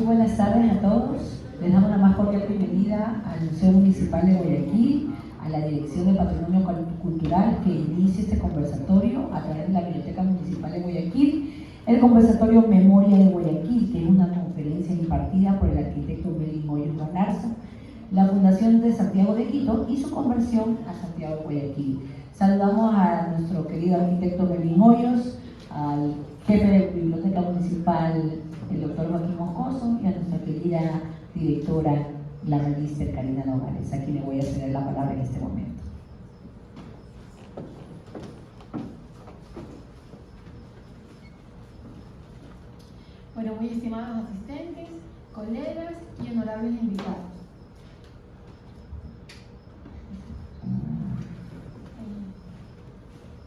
buenas tardes a todos. Les damos la más cordial bienvenida al Museo Municipal de Guayaquil, a la Dirección de Patrimonio Cultural que inicia este conversatorio a través de la Biblioteca Municipal de Guayaquil, el conversatorio Memoria de Guayaquil, que es una conferencia impartida por el arquitecto Melvin Hoyos Galarza. La Fundación de Santiago de Quito y su conversión a Santiago de Guayaquil. Saludamos a nuestro querido arquitecto Melvin Hoyos, al jefe de la Biblioteca Municipal, el doctor Joaquín Moscoso, y a nuestra querida directora, la magíster Karina Nogales, a quien le voy a ceder la palabra en este momento. Bueno, muy estimados asistentes, colegas y honorables invitados.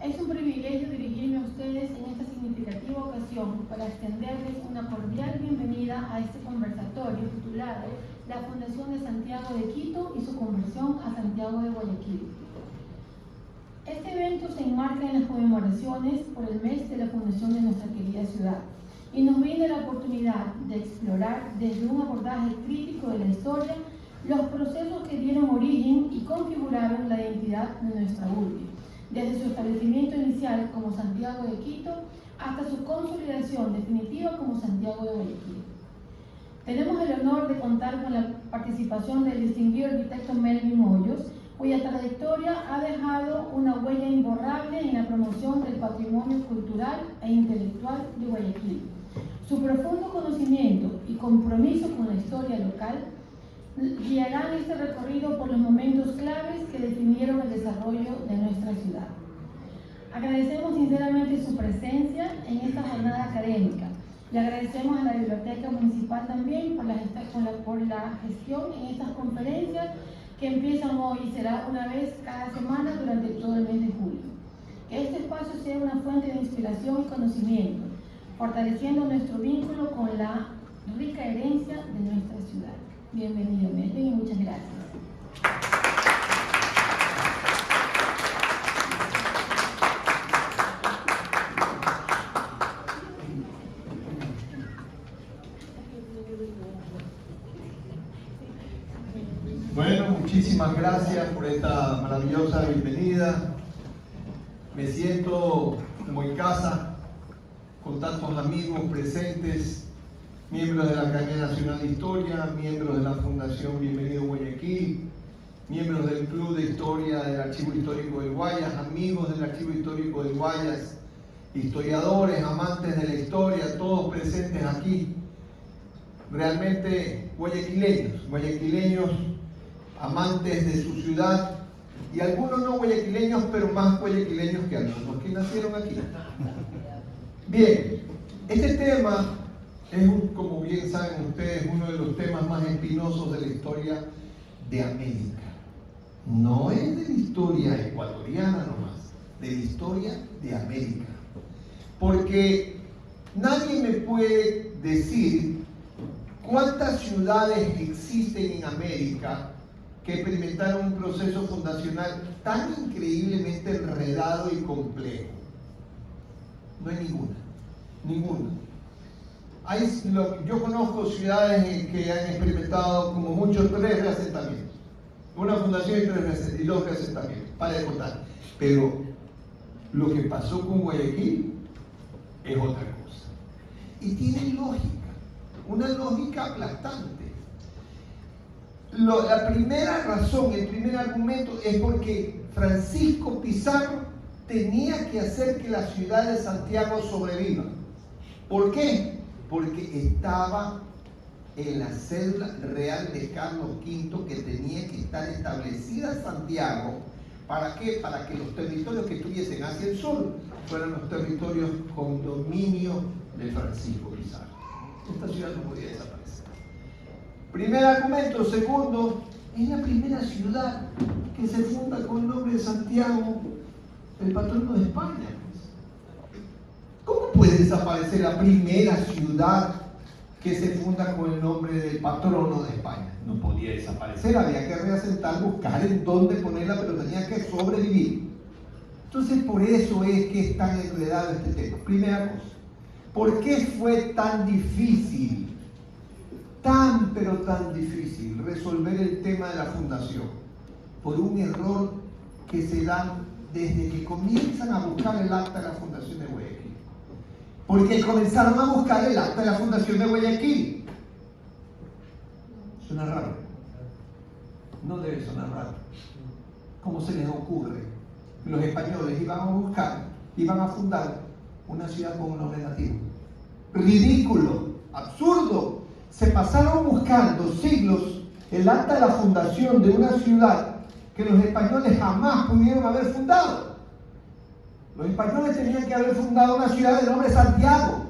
Es un privilegio dirigirme a ustedes en esta significativa ocasión para extenderles una cordial bienvenida a este conversatorio titulado La Fundación de Santiago de Quito y su conversión a Santiago de Guayaquil. Este evento se enmarca en las conmemoraciones por el mes de la fundación de nuestra querida ciudad y nos brinda la oportunidad de explorar desde un abordaje crítico de la historia los procesos que dieron origen y configuraron la identidad de nuestra urbe, desde su establecimiento inicial como Santiago de Quito hasta su consolidación definitiva como Santiago de Guayaquil. Tenemos el honor de contar con la participación del distinguido arquitecto Melvin Hoyos, cuya trayectoria ha dejado una huella imborrable en la promoción del patrimonio cultural e intelectual de Guayaquil. Su profundo conocimiento y compromiso con la historia local guiarán este recorrido por los momentos claves que definieron el desarrollo de nuestra ciudad. Agradecemos sinceramente su presencia en esta jornada académica y agradecemos a la Biblioteca Municipal también por la gestión en estas conferencias que empiezan hoy y será una vez cada semana durante todo el mes de julio. Que este espacio sea una fuente de inspiración y conocimiento, fortaleciendo nuestro vínculo con la rica herencia de nuestra ciudad. Bienvenido, Melvin, y muchas gracias. Bueno, muchísimas gracias por esta maravillosa bienvenida. Me siento como en casa, con tantos amigos presentes, miembros de la Academia Nacional de Historia, miembros de la Fundación Bienvenido Guayaquil, miembros del Club de Historia del Archivo Histórico del Guayas, amigos del Archivo Histórico del Guayas, historiadores, amantes de la historia, todos presentes aquí. Realmente guayaquileños, amantes de su ciudad, y algunos no guayaquileños, pero más guayaquileños que algunos que nacieron aquí. Bien, este tema es, como bien saben ustedes, uno de los temas más espinosos de la historia de América. No es de la historia ecuatoriana nomás, de la historia de América. Porque nadie me puede decir cuántas ciudades existen en América que experimentaron un proceso fundacional tan increíblemente enredado y complejo. No hay ninguna. Yo conozco ciudades que han experimentado como mucho 3 reasentamientos. Una fundación y 2 reasentamientos, para de contar. Pero lo que pasó con Guayaquil es otra cosa. Y tiene lógica, una lógica aplastante. La primera razón, el primer argumento es porque Francisco Pizarro tenía que hacer que la ciudad de Santiago sobreviva. ¿Por qué? Porque estaba en la cédula real de Carlos V que tenía que estar establecida Santiago. ¿Para qué? Para que los territorios que estuviesen hacia el sur fueran los territorios con dominio de Francisco Pizarro. Esta ciudad no podía desaparecer. Primer argumento. Segundo, es la primera ciudad que se funda con el nombre de Santiago, el patrono de España. ¿Cómo puede desaparecer la primera ciudad que se funda con el nombre del patrono de España? No podía desaparecer, había que reasentar, buscar en dónde ponerla, pero tenía que sobrevivir. Entonces, por eso es que es tan enredado este tema. Primera cosa, ¿por qué fue tan difícil tan pero tan difícil resolver el tema de la fundación por un error que se da desde que comienzan a buscar el acta de la fundación de Guayaquil. Porque comenzaron a buscar el acta de la fundación de Guayaquil. Suena raro. No debe sonar raro. ¿Cómo se les ocurre? Los españoles iban a buscar, iban a fundar una ciudad con un nombre nativo. Ridículo, absurdo. Se pasaron buscando siglos el acta de la fundación de una ciudad que los españoles jamás pudieron haber fundado. Los españoles tenían que haber fundado una ciudad de nombre Santiago,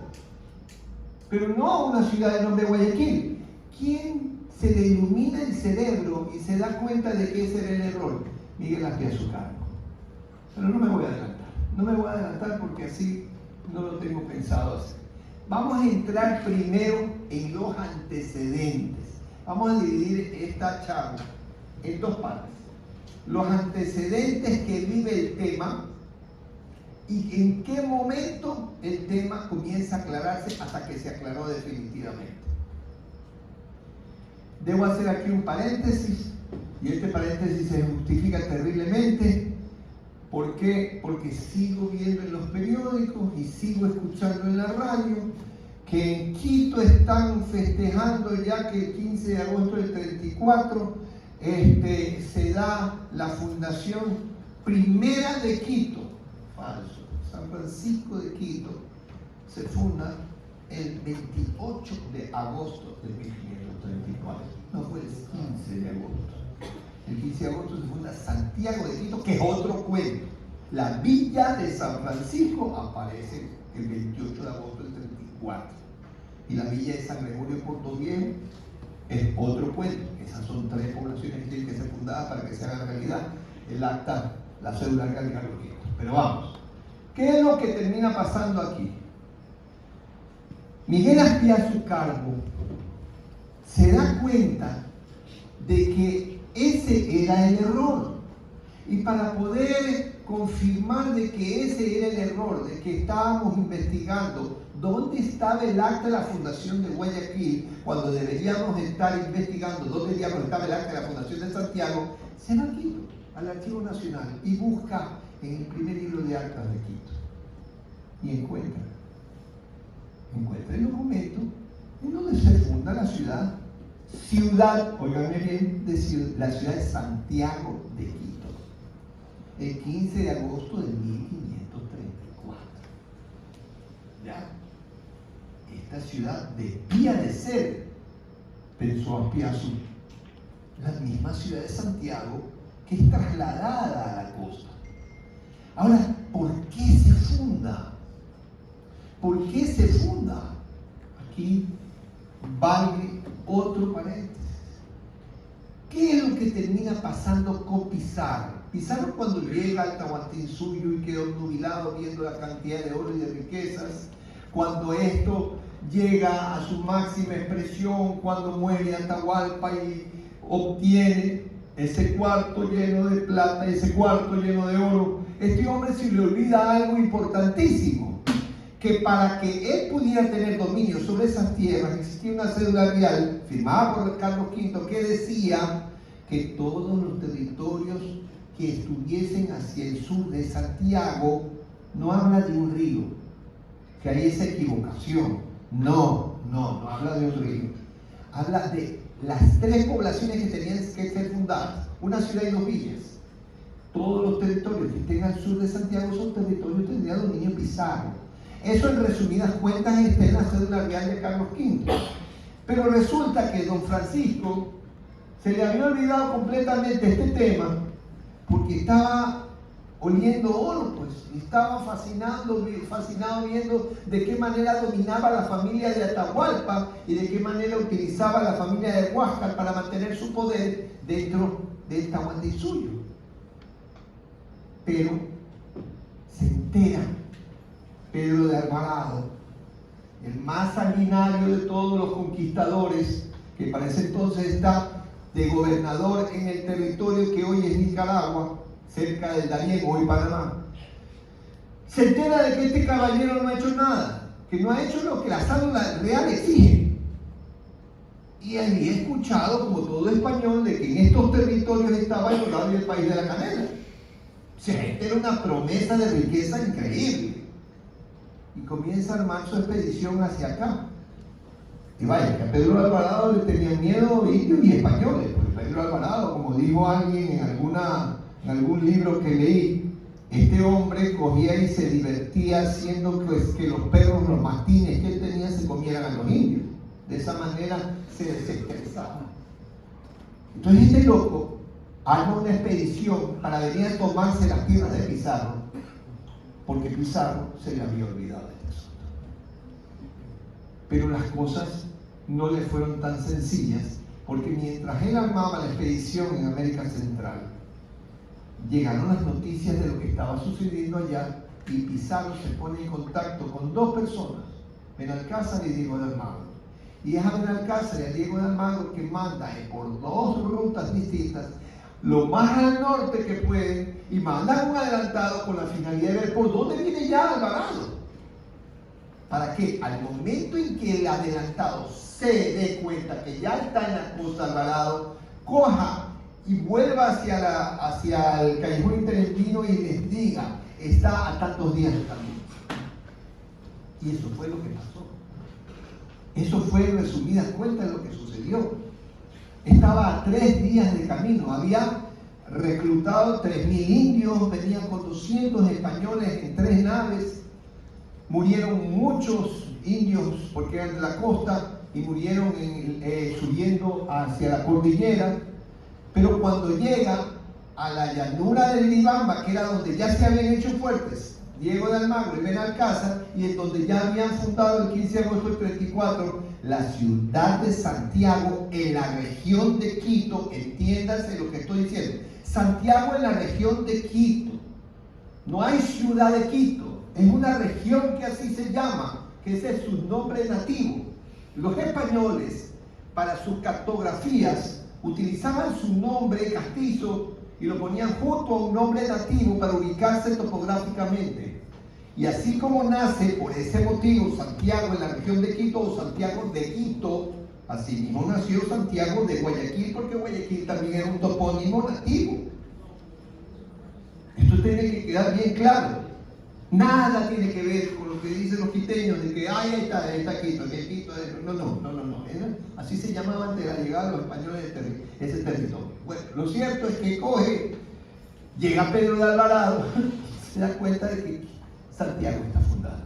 pero no una ciudad de nombre Guayaquil. ¿Quién se le ilumina el cerebro y se da cuenta de que ese era el error? Miguel Aspiazu Carbo. Pero no me voy a adelantar. No me voy a adelantar porque así no lo tengo pensado hacer. Vamos a entrar primero en los antecedentes. Vamos a dividir esta charla en dos partes. Los antecedentes que vive el tema y en qué momento el tema comienza a aclararse hasta que se aclaró definitivamente. Debo hacer aquí un paréntesis y este paréntesis se justifica terriblemente. ¿Por qué? Porque sigo viendo en los periódicos y sigo escuchando en la radio que en Quito están festejando ya que el 15 de agosto del 34 se da la fundación primera de Quito. Falso. San Francisco de Quito se funda el 28 de agosto de 1534. No fue el 15 de agosto. El 15 de agosto se funda Santiago de Quito, que es otro cuento. La villa de San Francisco aparece el 28 de agosto del 34. Y la villa de San Gregorio de Portoviejo es otro cuento. Esas son tres poblaciones que tienen que ser fundadas para que se haga realidad el acta, la cédula legal de Carlos V. Pero vamos, ¿qué es lo que termina pasando aquí? Miguel Aspiazu Carbo se da cuenta de que ese era el error. Y para poder confirmar de que ese era el error, de que estábamos investigando dónde estaba el acta de la fundación de Guayaquil, cuando deberíamos estar investigando dónde estaba el acta de la fundación de Santiago, se va a Quito, al Archivo Nacional, y busca en el primer libro de actas de Quito. Y encuentra el documento en donde se funda la ciudad, óigame bien, la ciudad de Santiago de Quito, el 15 de agosto de 1534. ¿Ya? Esta ciudad debía de ser, pensó Aspiazu, la misma ciudad de Santiago que es trasladada a la costa. Ahora, ¿por qué se funda? ¿Por qué se funda? Aquí vale otro paréntesis. ¿Qué es lo que termina pasando con Pizarro? Pizarro, cuando llega al Tahuantinsuyo y quedó nubilado viendo la cantidad de oro y de riquezas, cuando esto llega a su máxima expresión, cuando muere Atahualpa y obtiene ese cuarto lleno de plata y ese cuarto lleno de oro, este hombre se le olvida algo importantísimo, que para que él pudiera tener dominio sobre esas tierras existía una cédula real firmada por Carlos V que decía que todos los territorios que estuviesen hacia el sur de Santiago, no habla de un río, que hay esa equivocación, no habla de un río, habla de las tres poblaciones que tenían que ser fundadas, una ciudad y dos villas. Todos los territorios que estén al sur de Santiago, esos territorios tendrían dominio Pizarro. Eso, en resumidas cuentas, está en la cédula real de Carlos V. Pero resulta que don Francisco se le había olvidado completamente este tema, porque estaba oliendo oro, pues, y estaba fascinado viendo de qué manera dominaba la familia de Atahualpa y de qué manera utilizaba la familia de Huáscar para mantener su poder dentro del Tahuantinsuyo. Pero se entera Pedro de Alvarado, el más sanguinario de todos los conquistadores, que para ese entonces está de gobernador en el territorio que hoy es Nicaragua, cerca del Darién, hoy Panamá. Se entera de que este caballero no ha hecho nada, que no ha hecho lo que la cédula real exige. y había escuchado, como todo español, de que en estos territorios estaba el dorado y el país de la canela. O sea, esta era una promesa de riqueza increíble. Y comienza a armar su expedición hacia acá. Y vaya, que a Pedro de Alvarado le tenían miedo indios y españoles. Porque Pedro de Alvarado, como dijo alguien en algún libro que leí, este hombre cogía y se divertía haciendo que los perros, los mastines que él tenía, se comieran a los indios. De esa manera se desestresaba. Entonces este loco arma una expedición para venir a tomarse las tierras de Pizarro, porque Pizarro se le había olvidado este asunto. Pero las cosas no le fueron tan sencillas, porque mientras él armaba la expedición en América Central, llegaron las noticias de lo que estaba sucediendo allá, y Pizarro se pone en contacto con dos personas, Benalcázar y Diego de Almagro. Y es a Benalcázar y a Diego de Almagro que manda por dos rutas distintas, lo más al norte que pueden, y mandan un adelantado con la finalidad de ver por dónde viene ya Alvarado, para que al momento en que el adelantado se dé cuenta que ya está en la costa Alvarado, coja y vuelva hacia el callejón interestino y les diga: está a tantos días de camino. Y eso fue lo que pasó. Eso fue, en resumidas cuentas, lo que sucedió. Estaba a 3 días de camino, había reclutado 3.000 indios, venían con 200 españoles en 3 naves, murieron muchos indios porque eran de la costa y murieron subiendo hacia la cordillera, pero cuando llega a la llanura del Libamba, que era donde ya se habían hecho fuertes Diego de Almagro y Benalcázar, y en donde ya habían fundado el 15 de agosto del 34 la ciudad de Santiago en la región de Quito. Entiéndase lo que estoy diciendo. Santiago en la región de Quito. No hay ciudad de Quito, es una región que así se llama, que ese es su nombre nativo. Los españoles, para sus cartografías, utilizaban su nombre castizo y lo ponían junto a un nombre nativo para ubicarse topográficamente. Y así como nace, por ese motivo, Santiago en la región de Quito, o Santiago de Quito, así mismo nació Santiago de Guayaquil, porque Guayaquil también era un topónimo nativo. Esto tiene que quedar bien claro. Nada tiene que ver con lo que dicen los quiteños, de que ahí está Quito, que Quito es... No. Así se llamaba antes de la llegada de los españoles de ese territorio. Bueno, lo cierto es que llega Pedro de Alvarado, se da cuenta de que Santiago está fundado.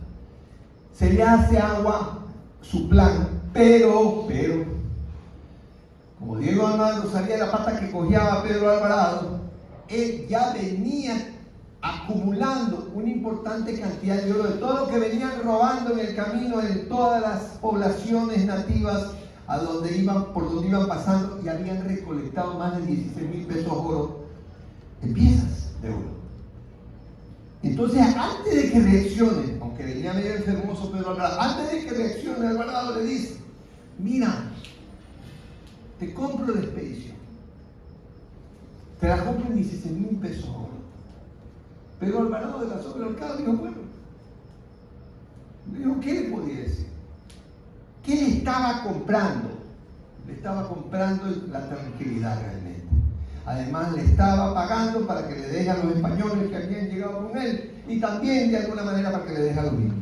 Se le hace agua su plan, pero, como Diego de Almagro sabía la pata que cogía Pedro de Alvarado, él ya venía acumulando una importante cantidad de oro de todo lo que venían robando en el camino en todas las poblaciones nativas por donde iban pasando, y habían recolectado más de 16.000 pesos oro en piezas de oro. Entonces, antes de que reaccione, aunque venía medio enfermoso Pedro Alvarado, antes de que reaccione, Alvarado le dice: mira, te compro la expedición, te la compro en 16.000 pesos oro. Pero Alvarado de la Sobrealcado dijo: bueno, ¿qué le podía decir? ¿Qué le estaba comprando? Le estaba comprando la tranquilidad realmente. Además, le estaba pagando para que le deje a los españoles que habían llegado con él, y también de alguna manera para que le deje a los indios.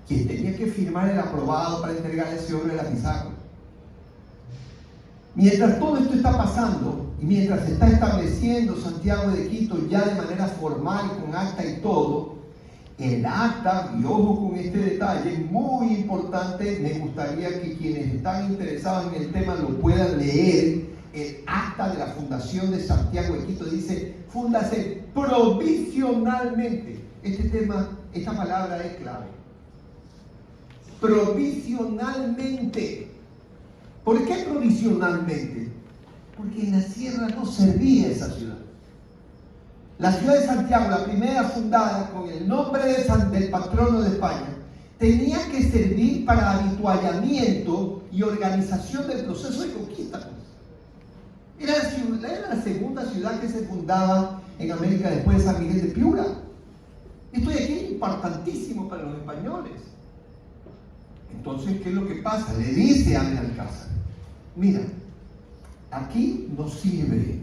Quien tenía que firmar el aprobado para entregar ese oro era Pizarro. Mientras todo esto está pasando, y mientras se está estableciendo Santiago de Quito ya de manera formal, con acta y todo, el acta, y ojo con este detalle muy importante, me gustaría que quienes están interesados en el tema lo puedan leer. El acta de la fundación de Santiago de Quito dice: fúndase provisionalmente. Esta palabra es clave. Provisionalmente. ¿Por qué provisionalmente? Porque en la sierra no servía esa ciudad. La ciudad de Santiago, la primera fundada con el nombre del patrono de España, tenía que servir para habituallamiento y organización del proceso de conquista. Era la segunda ciudad que se fundaba en América después de San Miguel de Piura. Esto de aquí es importantísimo para los españoles. Entonces, ¿qué es lo que pasa? Le dice a Benalcázar: mira, aquí no sirve.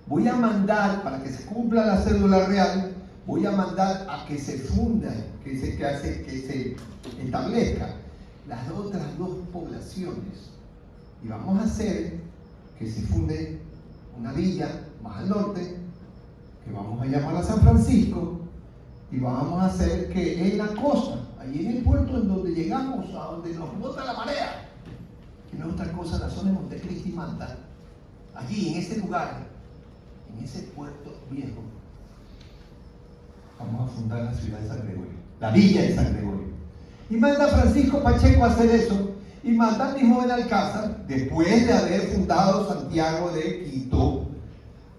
Voy a mandar, para que se cumpla la cédula real, voy a mandar a que se funda, que se establezca las otras dos poblaciones. Y vamos a hacer que se funde una villa más al norte, que vamos a llamarla San Francisco, y vamos a hacer que en la costa, allí en el puerto en donde llegamos, a donde nos bota la marea, que no es otra cosa, la zona de Montecristi y Manta, allí en ese lugar, en ese puerto viejo, vamos a fundar la ciudad de San Gregorio, la villa de San Gregorio. Y manda a Francisco Pacheco a hacer eso, y manda al mismo Benalcázar, después de haber fundado Santiago de Quito,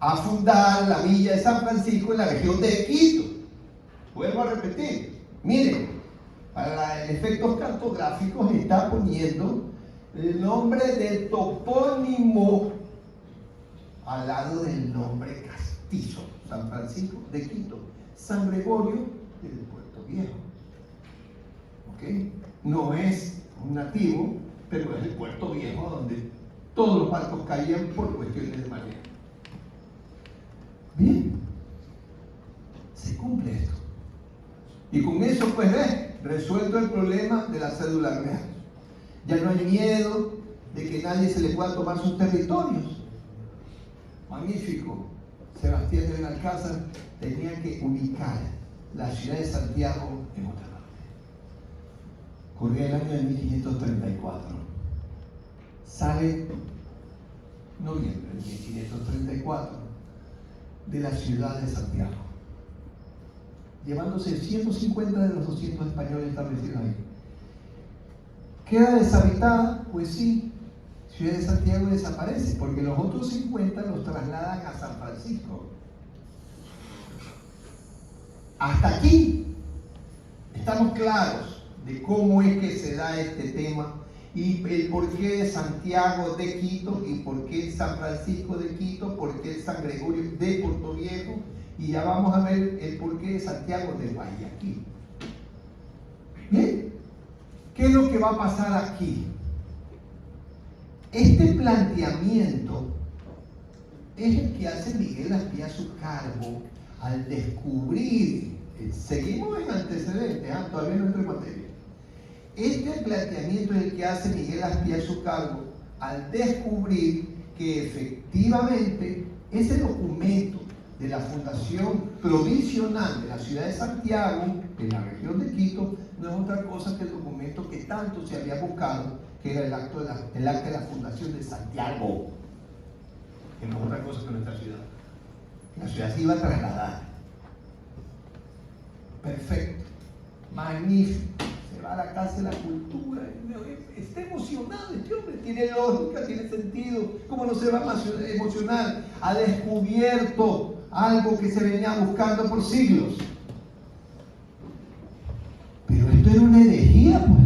a fundar la villa de San Francisco en la región de Quito. Vuelvo a repetir, miren, para efectos cartográficos está poniendo el nombre del topónimo al lado del nombre castizo, San Francisco de Quito, San Gregorio del Puerto Viejo. ¿Ok? No es un nativo, pero es el Puerto Viejo donde todos los barcos caían por cuestiones de marea. Bien, se cumple esto. Y con eso, pues, resuelto el problema de la cédula real. Ya no hay miedo de que nadie se le pueda tomar sus territorios. Magnífico. Sebastián de Benalcázar tenía que ubicar la ciudad de Santiago en otra parte. Corría el año de 1534. Sale noviembre de 1534 de la ciudad de Santiago, llevándose 150 de los 200 españoles establecidos ahí. ¿Queda deshabitada? Pues sí, Ciudad de Santiago desaparece, porque los otros 50 los trasladan a San Francisco. Hasta aquí estamos claros de cómo es que se da este tema y el porqué de Santiago de Quito y por qué San Francisco de Quito, por qué San Gregorio de Puerto Viejo, y ya vamos a ver el porqué de Santiago de Guayaquil. ¿Bien? ¿Qué es lo que va a pasar aquí? Este planteamiento es el que hace Miguel Aspiazu Carbo al descubrir, seguimos en antecedentes, todavía no entro en materia. Este planteamiento es el que hace Miguel Aspiazu Carbo al descubrir que efectivamente ese documento de la Fundación Provisional de la Ciudad de Santiago, en la región de Quito, no es otra cosa que el documento que tanto se había buscado, que era el acta de la Fundación de Santiago, que no es otra cosa que nuestra ciudad. La ciudad se iba a trasladar. Perfecto, magnífico. Se va a la Casa de la Cultura, está emocionado, este hombre tiene lógica, tiene sentido, ¿cómo no se va a emocionar? Ha descubierto algo que se venía buscando por siglos. Pero esto era una herejía, pues.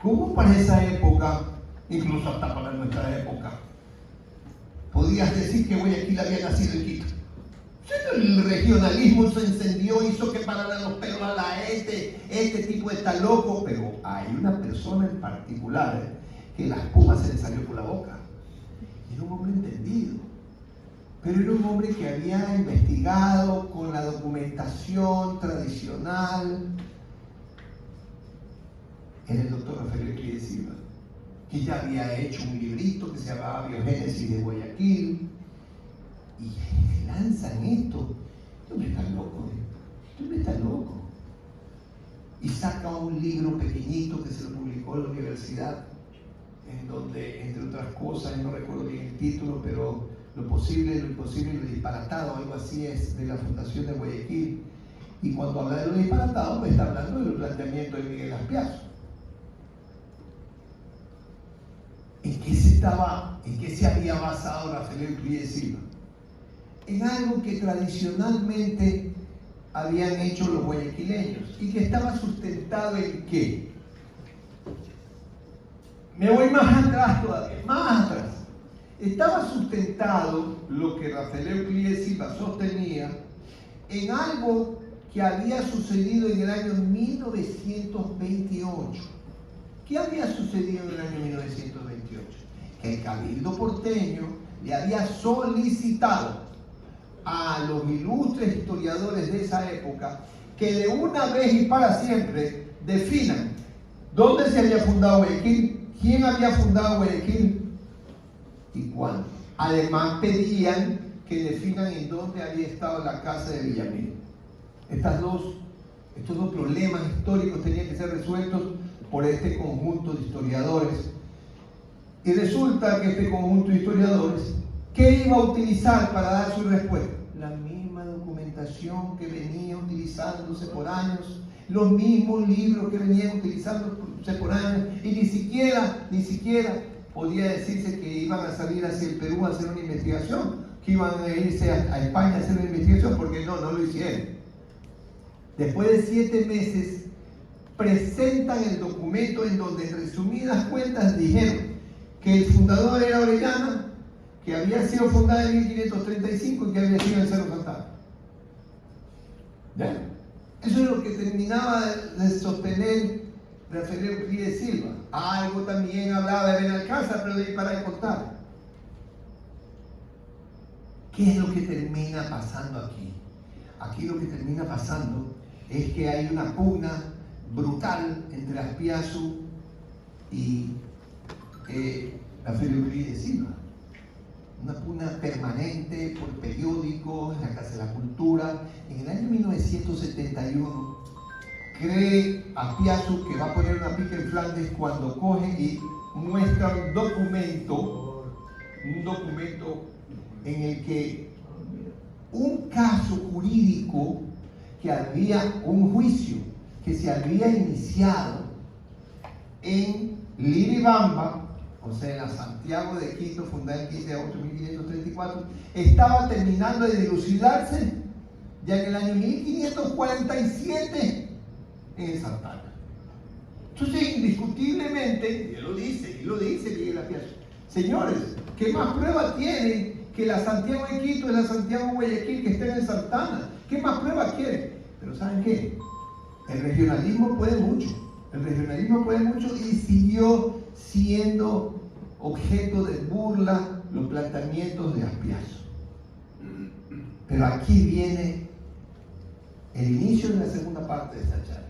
¿Cómo para esa época, incluso hasta para nuestra época, podías decir que Guayaquil había nacido en Quito? El regionalismo se encendió, hizo que pararan los pelos a la este tipo está loco, pero hay una persona en particular que la espuma se le salió por la boca. Era un hombre entendido, pero era un hombre que había investigado con la documentación tradicional. Era el doctor Rafael Euclides Silva, que ya había hecho un librito que se llamaba Biogénesis de Guayaquil. Y lanzan esto. Tú me estás loco, tú me estás loco. Y saca un libro pequeñito que se lo publicó en la universidad, en donde, entre otras cosas, no recuerdo bien el título, pero lo posible, lo imposible y lo disparatado, algo así es, de la Fundación de Guayaquil. Y cuando habla de lo disparatado, pues está hablando del planteamiento de Miguel Aspiazu. ¿En qué se había basado Rafael Euclides Silva? En algo que tradicionalmente habían hecho los guayaquileños y que estaba sustentado en ¿qué? Me voy más atrás todavía, más atrás. Estaba sustentado lo que Rafael Euclides Silva sostenía en algo que había sucedido en el año 1928. ¿Qué había sucedido en el año 1928? Que el Cabildo porteño le había solicitado a los ilustres historiadores de esa época que de una vez y para siempre definan dónde se había fundado Guayaquil, quién había fundado Guayaquil y cuándo. Además pedían que definan en dónde había estado la casa de Villamil. Estos dos problemas históricos tenían que ser resueltos por este conjunto de historiadores. Y resulta que este conjunto de historiadores, ¿qué iba a utilizar para dar su respuesta? La misma documentación que venía utilizándose por años, los mismos libros que venían utilizándose por años, y ni siquiera podía decirse que iban a salir hacia el Perú a hacer una investigación, que iban a irse a España a hacer una investigación, porque no lo hicieron. Después de 7 meses, presentan el documento en donde, en resumidas cuentas, dijeron que el fundador era Orellana, que había sido fundada en 1535 y que había sido en Cerro Santana. ¿Ya? Eso es lo que terminaba de sostener Rafael Euclides Silva. Algo también hablaba de Benalcázar, pero de para de contar. ¿Qué es lo que termina pasando aquí? Aquí lo que termina pasando es que hay una pugna brutal entre Azpiazu y Rafael Euclides Silva. Una pugna permanente por periódicos, en la Casa de la Cultura. En el año 1971 cree Azpiazu que va a poner una pica en Flandes cuando coge y muestra un documento en el que un caso jurídico que había, un juicio que se había iniciado en Liribamba, o sea, en la Santiago de Quito, fundada el 15 de agosto de 1534, estaba terminando de dilucidarse ya en el año 1547 en Santana. Entonces, indiscutiblemente, y lo dice Miguel Azpiazu, señores, ¿qué más prueba tienen que la Santiago de Quito es la Santiago Guayaquil que está en Santana? ¿Qué más pruebas quieren? Pero ¿saben qué? El regionalismo puede mucho. Y siguió siendo objeto de burla los planteamientos de Azpiazu. Pero aquí viene el inicio de la segunda parte de esta charla.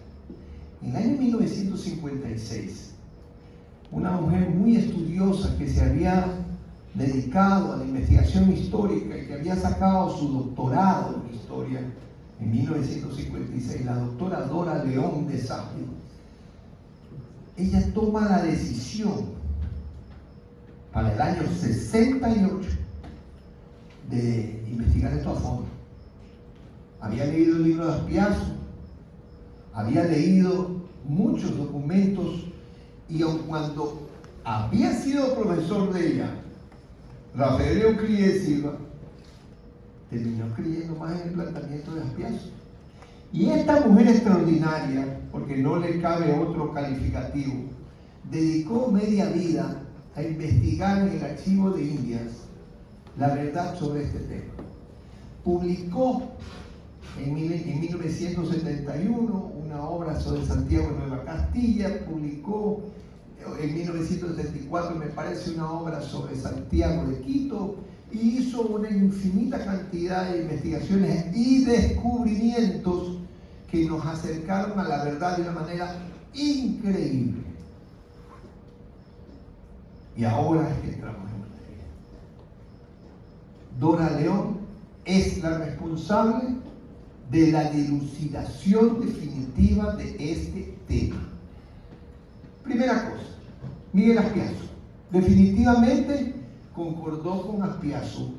En el año 1956, una mujer muy estudiosa que se había dedicado a la investigación histórica y que había sacado su doctorado en historia en 1956, la doctora Dora León de Sapio, ella toma la decisión para el año 68 de investigar esto a fondo. Había leído el libro de Azpiazu, había leído muchos documentos, y aun cuando había sido profesor de ella, Rafael Euclides Silva, terminó creyendo más en el planteamiento de Azpiazu. Y esta mujer extraordinaria, porque no le cabe otro calificativo, dedicó media vida a investigar en el archivo de Indias la verdad sobre este tema. Publicó en 1971 una obra sobre Santiago de Nueva Castilla, publicó en 1974, me parece, una obra sobre Santiago de Quito, y hizo una infinita cantidad de investigaciones y descubrimientos que nos acercaron a la verdad de una manera increíble. Y ahora es que entramos en materia. Dora León es la responsable de la dilucidación definitiva de este tema. Primera cosa, Miguel Azpiazu definitivamente concordó con Azpiazu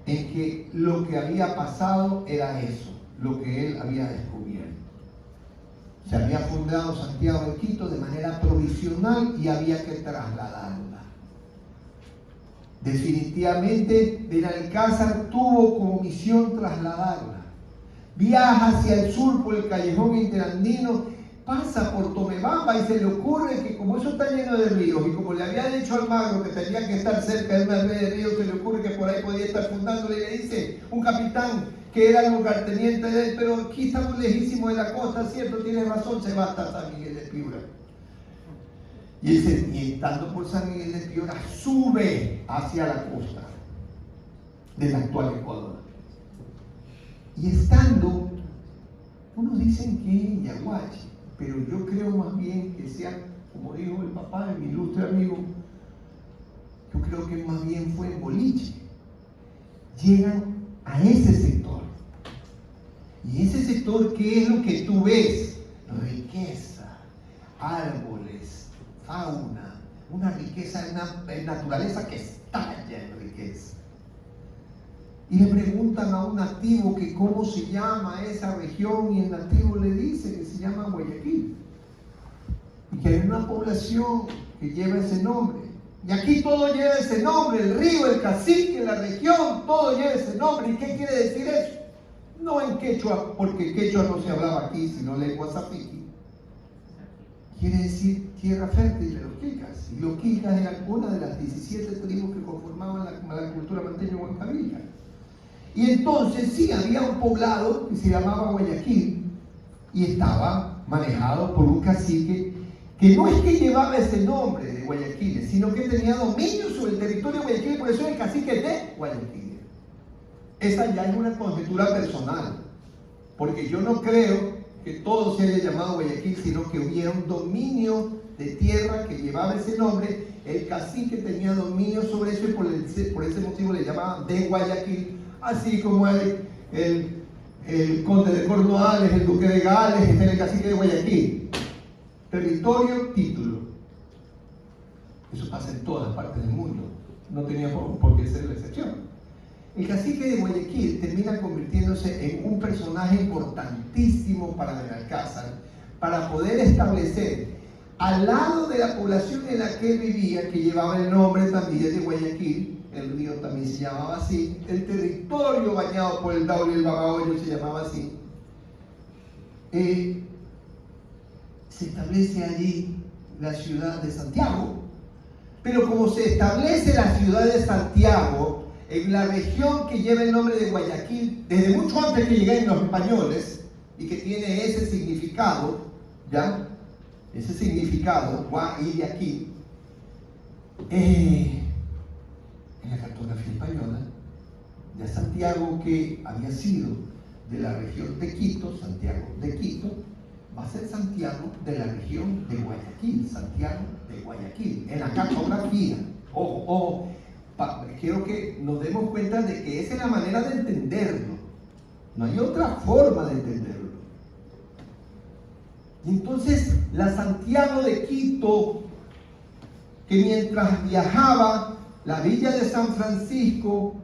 en que lo que había pasado era eso, lo que él había descubierto. Se había fundado Santiago de Quito de manera provisional y había que trasladarla. Definitivamente Benalcázar tuvo como misión trasladarla. Viaja hacia el sur por el callejón interandino pasa por Tomebamba y se le ocurre que como eso está lleno de ríos y como le había dicho Almagro que tenía que estar cerca de una red de ríos, se le ocurre que por ahí podía estar fundándole y le dice un capitán que era el lugarteniente de él, pero aquí estamos lejísimos de la costa, cierto, tiene razón, se va hasta San Miguel de Piura. Y estando por San Miguel de Piura, sube hacia la costa del actual Ecuador. Y estando, unos dicen que en Yaguachi, pero yo creo más bien que sea, como dijo el papá de mi ilustre amigo, yo creo que más bien fue en Boliche. Llegan a ese sector. Y ese sector, ¿qué es lo que tú ves? Riqueza, árboles, fauna, una riqueza en naturaleza que estalla en riqueza. Y le preguntan a un nativo que cómo se llama esa región y el nativo le dice que se llama Guayaquil y que hay una población que lleva ese nombre. Y aquí todo lleva ese nombre, el río, el cacique, la región, todo lleva ese nombre. ¿Y qué quiere decir eso? No en quechua, porque quechua no se hablaba aquí, sino lengua zapiqui. Quiere decir tierra fértil de los quilcas. Y los quilcas eran una de las 17 tribus que conformaban la cultura manteño-huancavilca. Y entonces sí, había un poblado que se llamaba Guayaquil y estaba manejado por un cacique que no es que llevaba ese nombre de Guayaquil, sino que tenía dominio sobre el territorio de Guayaquil, por eso es el cacique de Guayaquil. Esa ya es una conjetura personal, porque yo no creo que todo se haya llamado Guayaquil, sino que hubiera un dominio de tierra que llevaba ese nombre, el cacique tenía dominio sobre eso y por ese motivo le llamaban de Guayaquil, así como el conde de Cornualles, el duque de Gales, el cacique de Guayaquil. Territorio, título. Eso pasa en todas partes del mundo, no tenía por qué ser la excepción. El cacique de Guayaquil termina convirtiéndose en un personaje importantísimo para Benalcázar, para poder establecer al lado de la población en la que él vivía, que llevaba el nombre también de Guayaquil, el río también se llamaba así, el territorio bañado por el Daule y el Babahoyo se llamaba así, se establece allí la ciudad de Santiago. Pero como se establece la ciudad de Santiago en la región que lleva el nombre de Guayaquil, desde mucho antes que lleguen los españoles, y que tiene ese significado, ¿ya? Ese significado, Guayaquil, en la cartografía española, de Santiago, que había sido de la región de Quito, Santiago de Quito, va a ser Santiago de la región de Guayaquil, Santiago de Guayaquil, en la cartografía. Ojo, quiero que nos demos cuenta de que esa es la manera de entenderlo, no hay otra forma de entenderlo. Y entonces la Santiago de Quito, que mientras viajaba, la villa de San Francisco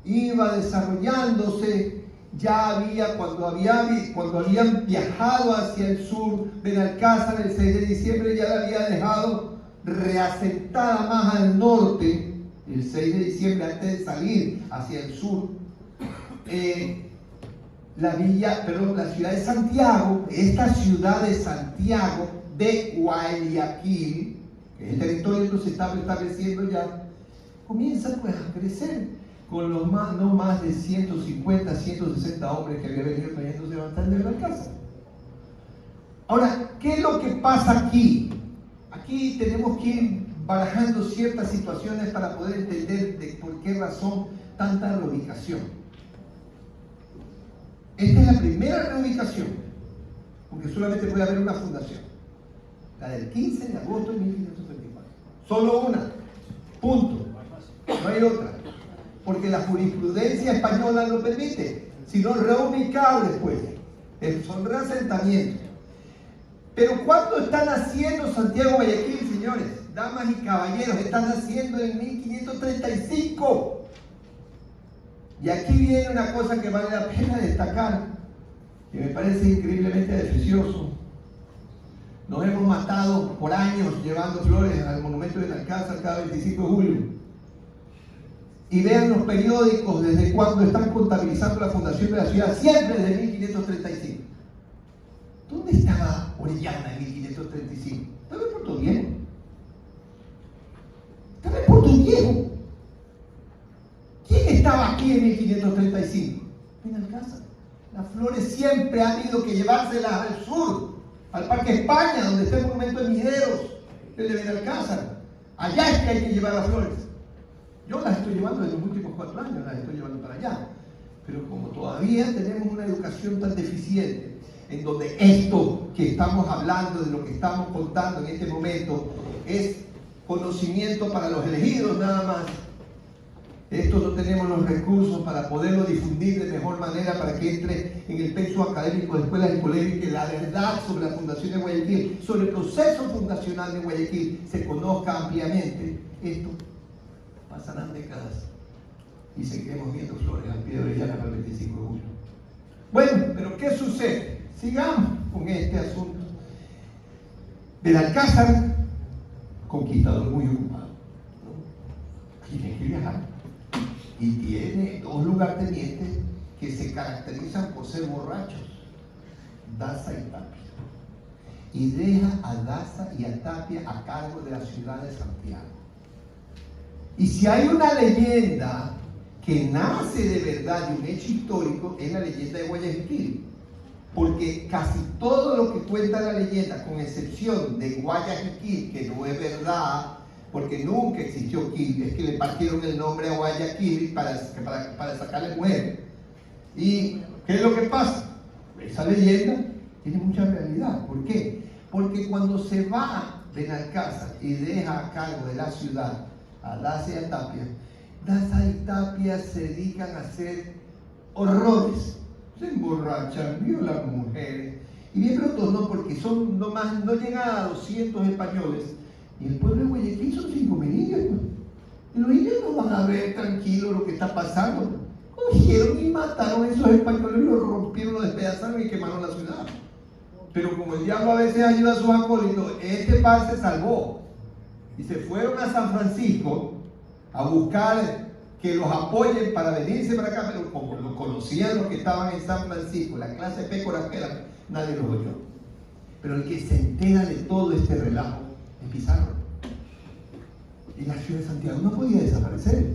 iba desarrollándose, ya había, cuando habían viajado hacia el sur, Benalcázar el 6 de diciembre ya la había dejado reasentada más al norte, el 6 de diciembre antes de salir hacia el sur, la ciudad de Santiago, esta ciudad de Santiago de Guayaquil, que es el territorio que se está estableciendo ya, comienza pues a crecer con los no más de 150, 160 hombres que había venido trayéndose bastante de la casa. Ahora, ¿qué es lo que pasa aquí? Aquí tenemos que ir barajando ciertas situaciones para poder entender de por qué razón tanta reubicación. Esta es la primera reubicación, porque solamente puede haber una fundación, la del 15 de agosto de 1534. Solo una, punto, no hay otra, porque la jurisprudencia española lo permite, sino reubicar después, son reasentamientos. Pero ¿cuándo está naciendo Santiago Guayaquil, señores? Damas y caballeros, está naciendo en 1535. Y aquí viene una cosa que vale la pena destacar, que me parece increíblemente delicioso. Nos hemos matado por años llevando flores al monumento de Benalcázar cada 25 de julio. Y vean los periódicos desde cuando están contabilizando la fundación de la ciudad, siempre desde 1535. ¿Dónde estaba Orellana en 1535? Estaba en Puerto Viejo. Estaba en Puerto Viejo. ¿Quién estaba aquí en 1535? Benalcázar. Las flores siempre han habido que llevárselas al sur, al Parque España, donde está el monumento de Mineros, el de Benalcázar. Allá es que hay que llevar las flores. Yo las estoy llevando en los últimos 4 años, las estoy llevando para allá. Pero como todavía tenemos una educación tan deficiente, en donde esto que estamos hablando, de lo que estamos contando en este momento, es conocimiento para los elegidos nada más. Esto no tenemos los recursos para poderlo difundir de mejor manera para que entre en el pensum académico de escuelas y colegios, que la verdad sobre la Fundación de Guayaquil, sobre el proceso fundacional de Guayaquil, se conozca ampliamente. Esto pasarán décadas y seguiremos viendo flores al pie de Orellana para el 25 de julio. Bueno, pero ¿qué sucede? Sigamos con este asunto. Benalcázar, conquistador muy ocupado, ¿no? Tiene que viajar. Y tiene 2 lugartenientes que se caracterizan por ser borrachos, Daza y Tapia. Y deja a Daza y a Tapia a cargo de la ciudad de Santiago. Y si hay una leyenda que nace de verdad de un hecho histórico, es la leyenda de Guayaquil. Porque casi todo lo que cuenta la leyenda, con excepción de Guayaquil, que no es verdad, porque nunca existió Quil, es que le partieron el nombre a Guayaquil para sacarle mujer. ¿Y qué es lo que pasa? Esa leyenda tiene mucha realidad. ¿Por qué? Porque cuando se va Benalcázar y deja a cargo de la ciudad a Daza y a Tapia, Daza y Tapia se dedican a hacer horrores. Se emborrachan, violan mujeres. Y bien pronto no, porque son no llegan a 200 españoles. Y el pueblo de Guayaquil son 5.000 indios. Y los indios no van a ver tranquilo lo que está pasando. Cogieron y mataron a esos españoles, los rompieron, los despedazaron y quemaron la ciudad. Pero como el diablo a veces ayuda a sus acólitos, este par se salvó. Y se fueron a San Francisco a buscar que los apoyen para venirse para acá, pero como lo conocían los que estaban en San Francisco, la clase pécora que era, nadie los oyó. Pero el que se entera de todo este relajo es Pizarro. Y la ciudad de Santiago no podía desaparecer.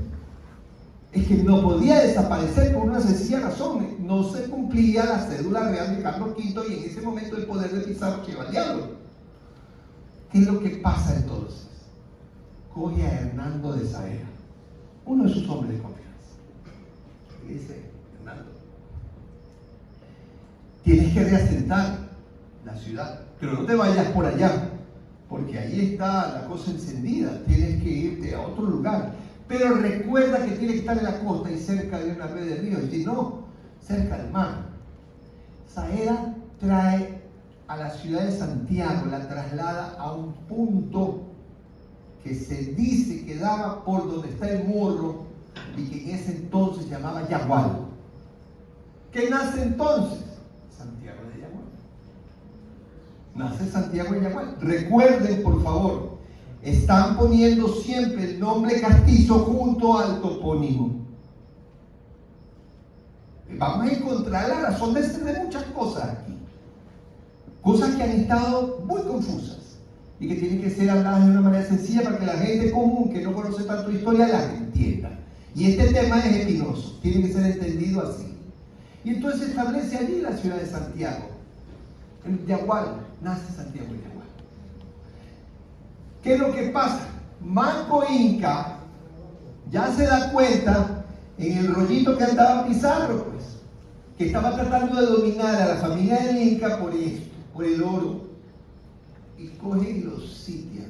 Es que no podía desaparecer por una sencilla razón. No se cumplía la cédula real de Carlos V y en ese momento el poder de Pizarro lleva al diablo. ¿Qué es lo que pasa entonces? Coge a Hernando de Saavedra, uno de sus hombres de confianza. Y dice: Hernando, tienes que reasentar la ciudad, pero no te vayas por allá, porque ahí está la cosa encendida, tienes que irte a otro lugar. Pero recuerda que tiene que estar en la costa y cerca de una red de ríos, y si no, cerca del mar. Saavedra trae a la ciudad de Santiago, la traslada a un punto que se dice que daba por donde está el morro y que en ese entonces se llamaba Yagual. ¿Qué nace entonces? Santiago de Yagual. Nace Santiago de Yagual. Recuerden, por favor, están poniendo siempre el nombre castizo junto al topónimo. Vamos a encontrar la razón de ser de muchas cosas aquí. Cosas que han estado muy confusas y que tienen que ser habladas de una manera sencilla para que la gente común que no conoce tanto historia las entienda. Y este tema es espinoso, tiene que ser entendido así. Y entonces se establece allí la ciudad de Santiago. En Yagual, nace Santiago de Yagual. ¿Qué es lo que pasa? Manco Inca ya se da cuenta en el rollito que andaba Pizarro, pues, que estaba tratando de dominar a la familia del Inca por esto, por el oro. Y cogen y los sitian.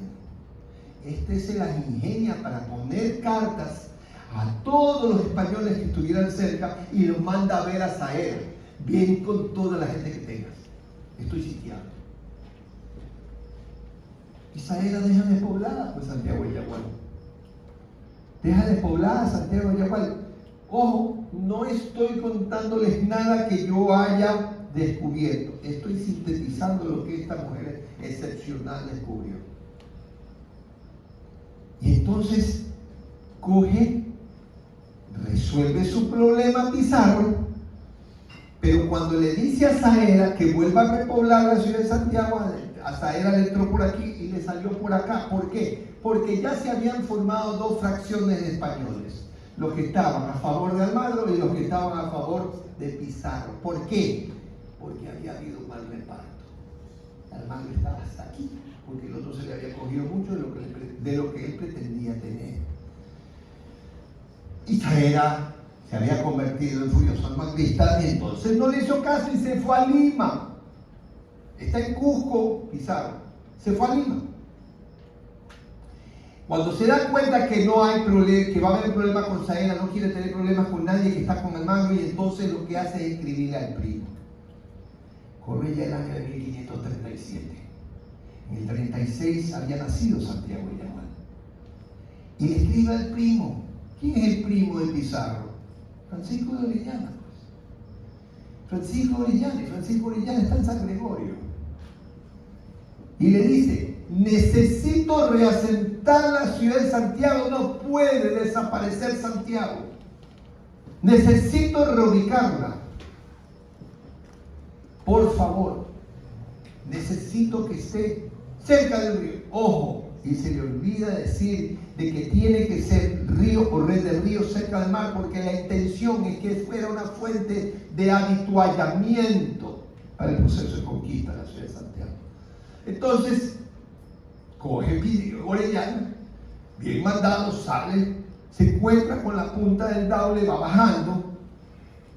Este se las ingenia para poner cartas a todos los españoles que estuvieran cerca y los manda a ver a Saavedra. Bien con toda la gente que tengas. Estoy sitiado. Y Saavedra deja despoblada pues Santiago de Yagual. Deja despoblada Santiago de Yagual. Ojo, no estoy contándoles nada que yo haya descubierto. Estoy sintetizando lo que esta mujer excepcional descubrió. Y entonces coge, resuelve su problema Pizarro Pero cuando le dice a Saavedra que vuelva a repoblar la ciudad de Santiago, a Saavedra le entró por aquí y le salió por acá. ¿Por qué? Porque ya se habían formado dos fracciones de españoles, los que estaban a favor de Almagro y los que estaban a favor de Pizarro. ¿Por qué? Porque había habido un mal reparto. Almagro estaba hasta aquí, porque el otro se le había cogido mucho de lo que él pretendía tener. Y Saavedra se había convertido en furioso almagrista y entonces no le hizo caso y se fue a Lima. Está en Cusco, Pizarro. Se fue a Lima. Cuando se da cuenta que no hay problema, que va a haber un problema con Saavedra, no quiere tener problemas con nadie, que está con Almagro, y entonces lo que hace es escribirle al primo. Corre ya el año de 1537. En el 36 había nacido Santiago de Yagual. Y le escribe al primo. ¿Quién es el primo de Pizarro? Francisco de Orellana. Francisco de Orellana está en San Gregorio. Y le dice: necesito reasentar la ciudad de Santiago, no puede desaparecer Santiago. Necesito reubicarla. Por favor, necesito que esté cerca del río. Ojo, y se le olvida decir de que tiene que ser río o red de río cerca del mar, porque la intención es que fuera una fuente de habituallamiento para el proceso de conquista de la ciudad de Santiago. Entonces, coge Orellana, bien mandado, sale, se encuentra con la punta del Daule, va bajando,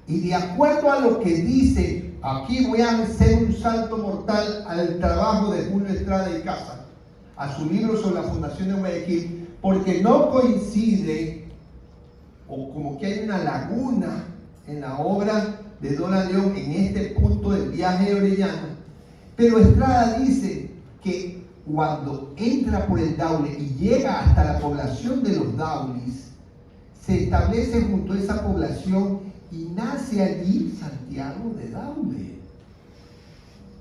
y de acuerdo a lo que dice, aquí voy a hacer un salto mortal al trabajo de Julio Estrada y Casa, a su libro sobre la fundación de Guayaquil, porque no coincide, o como que hay una laguna en la obra de Dona León en este punto del viaje de Orellana, pero Estrada dice que cuando entra por el Daule y llega hasta la población de los Daulis, se establece junto a esa población y nace allí Santiago de Daule.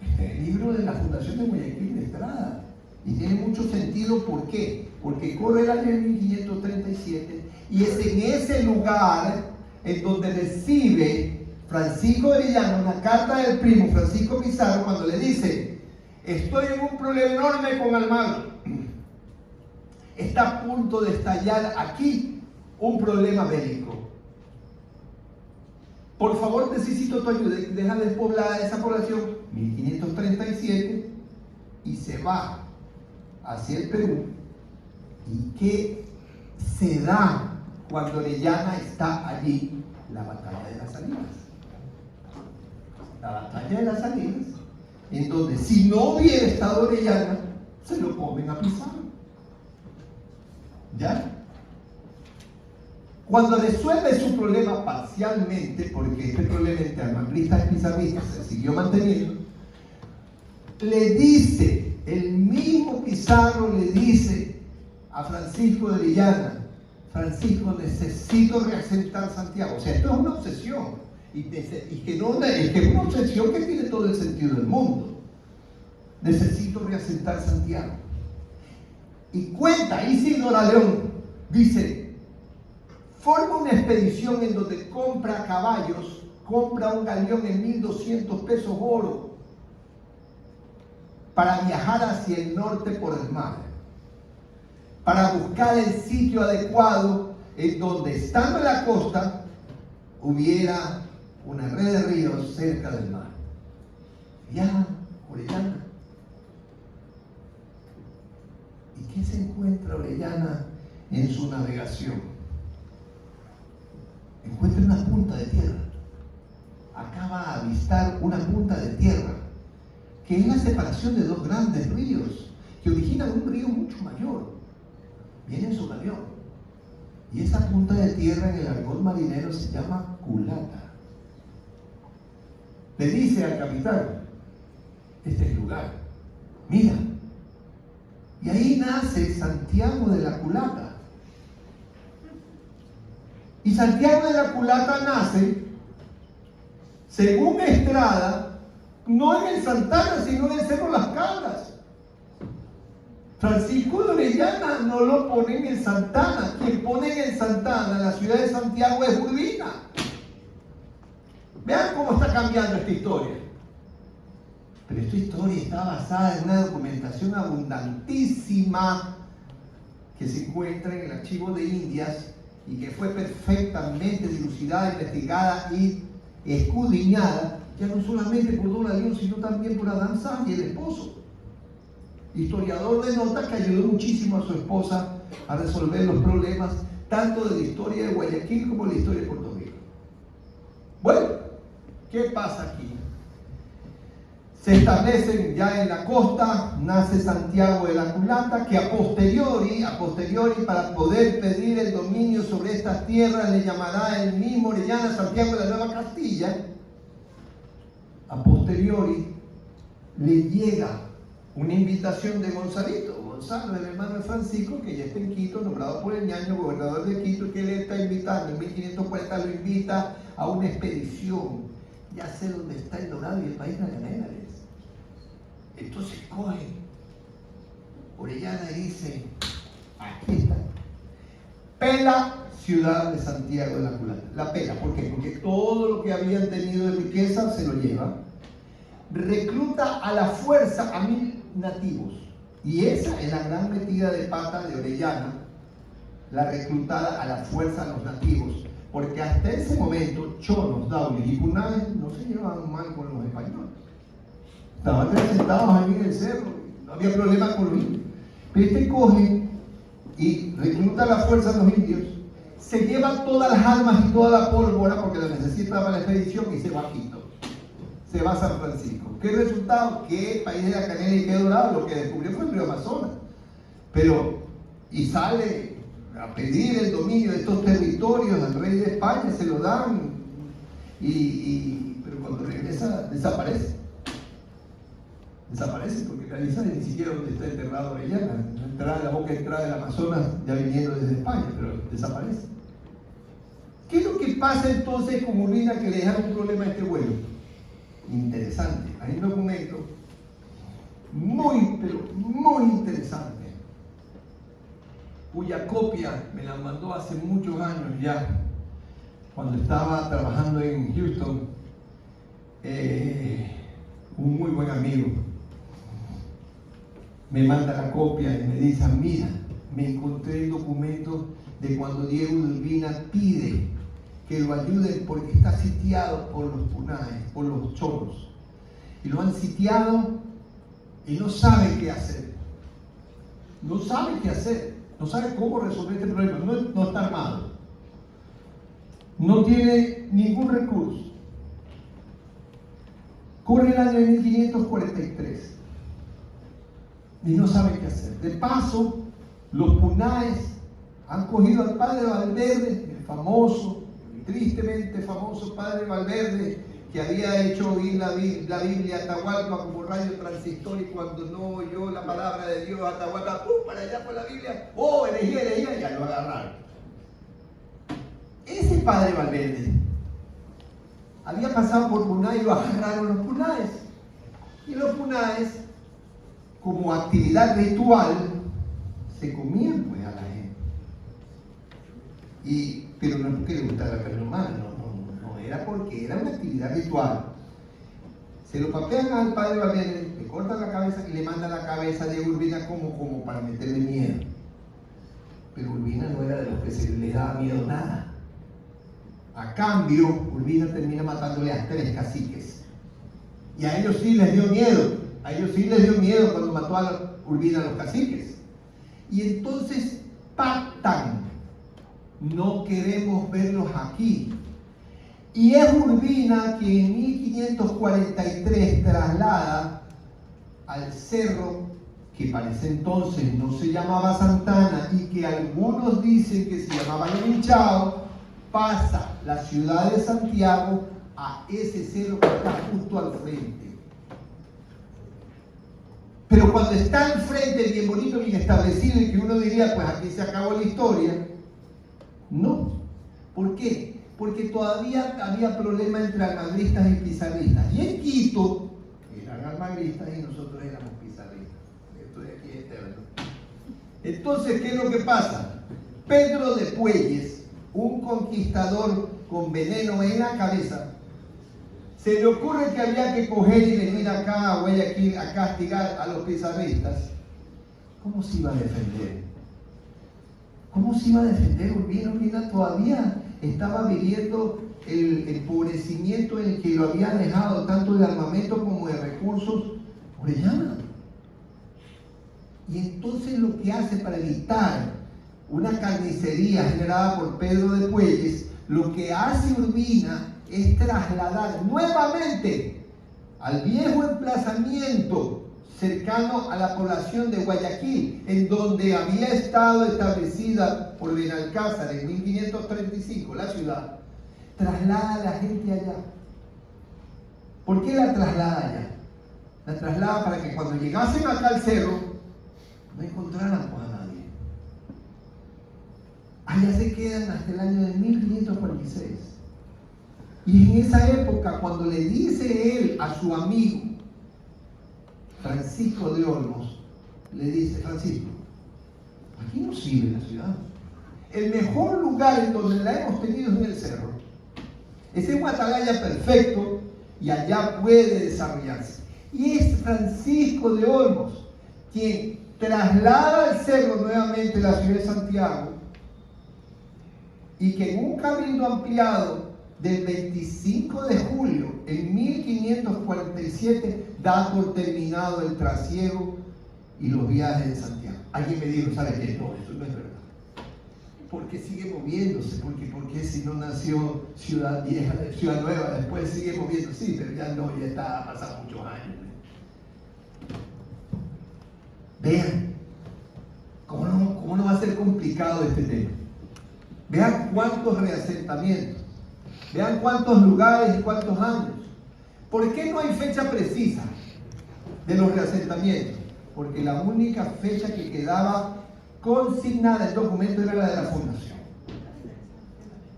Este es el libro de la fundación de Guayaquil de Estrada. Y tiene mucho sentido. ¿Por qué? Porque corre el año de 1537 y es en ese lugar en donde recibe Francisco de Orellana una carta del primo Francisco Pizarro, cuando le dice: estoy en un problema enorme con Almagro. Está a punto de estallar aquí un problema bélico. Por favor, necesito tu ayuda. Deja despoblada esa población, 1537, y se va hacia el Perú. ¿Y qué se da cuando Orellana está allí? La batalla de las Salinas. La batalla de las Salinas, en donde si no hubiera estado Orellana, se lo comen a Pizarro. ¿Ya? Cuando resuelve su problema parcialmente, porque este problema entre almagristas y pizarristas se siguió manteniendo, le dice, el mismo Pizarro le dice a Francisco de Orellana: Francisco, necesito reasentar Santiago. O sea, esto es una obsesión, y que no es que una obsesión que tiene todo el sentido del mundo. Necesito reasentar Santiago. Y cuenta Isidora León, dice: forma una expedición en donde compra caballos, compra un galeón en 1.200 pesos oro para viajar hacia el norte por el mar, para buscar el sitio adecuado en donde, estando en la costa, hubiera una red de ríos cerca del mar. Ya, Orellana. ¿Y qué se encuentra Orellana en su navegación? Encuentra una punta de tierra. Acaba de avistar una punta de tierra, que es la separación de dos grandes ríos, que originan un río mucho mayor. Viene en su galeón. Y esa punta de tierra en el argot marinero se llama culata. Le dice al capitán: este es el lugar, mira. Y ahí nace Santiago de la Culata. Y Santiago de la Culata nace, según Estrada, no en el Santana, sino en el Cerro Las Cabras. Francisco de Orellana no lo pone en el Santana. Quien pone en el Santana la ciudad de Santiago es Urbina. Vean cómo está cambiando esta historia. Pero esta historia está basada en una documentación abundantísima que se encuentra en el archivo de Indias y que fue perfectamente dilucidada, investigada y escudriñada, ya no solamente por Don León, sino también por Adán Sánchez, el esposo. Historiador de nota que ayudó muchísimo a su esposa a resolver los problemas tanto de la historia de Guayaquil como de la historia de Puerto Rico. Bueno, ¿qué pasa aquí? Se establecen ya en la costa, nace Santiago de la Culata, que a posteriori, para poder pedir el dominio sobre estas tierras, le llamará el mismo Orellana Santiago de la Nueva Castilla. A posteriori le llega una invitación de Gonzalo, el hermano de Francisco, que ya está en Quito, nombrado por el ñaño, gobernador de Quito, que le está invitando, en 1540 lo invita a una expedición, ya sé dónde está el Dorado y el país de la Canela. Entonces coge Orellana y dice, aquí está, pela ciudad de Santiago de la Culata. La pela, ¿por qué? Porque todo lo que habían tenido de riqueza se lo lleva. Recluta a la fuerza a 1000 nativos. Y esa es la gran metida de pata de Orellana, la reclutada a la fuerza a los nativos. Porque hasta ese momento, chonos, daules y punaes no se llevaban mal con los españoles. Estaban sentados ahí en el cerro, no había problema con los indios. Pero este coge y recluta a la fuerza a los indios, se lleva todas las armas y toda la pólvora porque la necesita para la expedición y se va a Quito. Se va a San Francisco. ¿Qué resultado? Que el país de la Canela y que Dorado lo que descubrió fue el río Amazonas. Y sale a pedir el dominio de estos territorios al rey de España, se lo dan, pero cuando regresa desaparece. Desaparece porque nadie sabe ni siquiera dónde está enterrado Orellana. La boca de entrada del Amazonas ya viniendo desde España, pero desaparece. ¿Qué es lo que pasa entonces con Urbina que le deja un problema a este vuelo? Interesante. Hay un documento muy, pero muy interesante, cuya copia me la mandó hace muchos años ya, cuando estaba trabajando en Houston, un muy buen amigo. Me manda la copia y me dice, mira, me encontré el documento de cuando Diego de Urbina pide que lo ayuden porque está sitiado por los punaes, por los cholos. Y lo han sitiado y no sabe qué hacer. No sabe qué hacer. No sabe cómo resolver este problema. No está armado. No tiene ningún recurso. Corre el año 1543. Y no sabe qué hacer. De paso, los punaes han cogido al padre Valverde, el famoso, tristemente famoso padre Valverde, que había hecho oír la Biblia a Atahualpa como radio transistor, y cuando no oyó la palabra de Dios, Atahualpa, para allá fue la Biblia, herejía, ya lo agarraron. Ese padre Valverde había pasado por Puná y lo agarraron los punaes. Y los punaes, como actividad ritual, se comían pues a la gente. Pero no es porque le gustara la carne humana, no, era porque era una actividad ritual. Se lo papean al padre Valverde, le cortan la cabeza y le mandan la cabeza de Urbina como para meterle miedo. Pero Urbina no era de los que se le daba miedo nada. A cambio, Urbina termina matándole a 3 caciques. Y a ellos sí les dio miedo. A ellos sí les dio miedo cuando mató a Urbina a los caciques. Y entonces pactan. No queremos verlos aquí. Y es Urbina que en 1543 traslada al cerro que para ese entonces no se llamaba Santana y que algunos dicen que se llamaba Lorinchao, pasa la ciudad de Santiago a ese cerro que está justo al frente. Pero cuando está al frente, bien bonito, bien establecido, y que uno diría, pues aquí se acabó la historia, no. ¿Por qué? Porque todavía había problema entre almagristas y pizarristas. Y en Quito eran almagristas y nosotros éramos pizarristas. Esto de aquí es eterno. Entonces, ¿qué es lo que pasa? Pedro de Puelles, un conquistador con veneno en la cabeza, Se le ocurre que había que coger y venir acá a Guayaquil a castigar a los pizarristas. ¿Cómo se iba a defender? ¿Cómo se iba a defender Urbina? Urbina todavía estaba viviendo el empobrecimiento en el que lo había dejado tanto de armamento como de recursos Orellana. Y entonces lo que hace para evitar una carnicería generada por Pedro de Puelles, lo que hace Urbina es trasladar nuevamente al viejo emplazamiento cercano a la población de Guayaquil, en donde había estado establecida por Benalcázar en 1535 la ciudad, traslada a la gente allá. ¿Por qué la traslada allá? La traslada para que cuando llegasen acá al cerro no encontraran pues, a nadie. Allá se quedan hasta el año de 1546. Y en esa época, cuando le dice él a su amigo Francisco de Olmos, le dice: Francisco, aquí no sirve la ciudad. El mejor lugar en donde la hemos tenido es en el cerro. Ese es un atalaya perfecto y allá puede desarrollarse. Y es Francisco de Olmos quien traslada al cerro nuevamente la ciudad de Santiago, y que en un cabildo ampliado del 25 de julio en 1547 da por terminado el trasiego y los viajes de Santiago. Alguien me dijo: ¿sabe qué? No, eso no es verdad. ¿Por qué sigue moviéndose? ¿Por qué si no nació Ciudad Vieja, Ciudad Nueva, después sigue moviéndose? Sí, pero ya no, ya está, ha pasado muchos años. Vean, ¿cómo no va a ser complicado este tema? Vean cuántos reasentamientos, vean cuántos lugares y cuántos años. ¿Por qué no hay fecha precisa de los reasentamientos? Porque la única fecha que quedaba consignada en el documento era la de la fundación.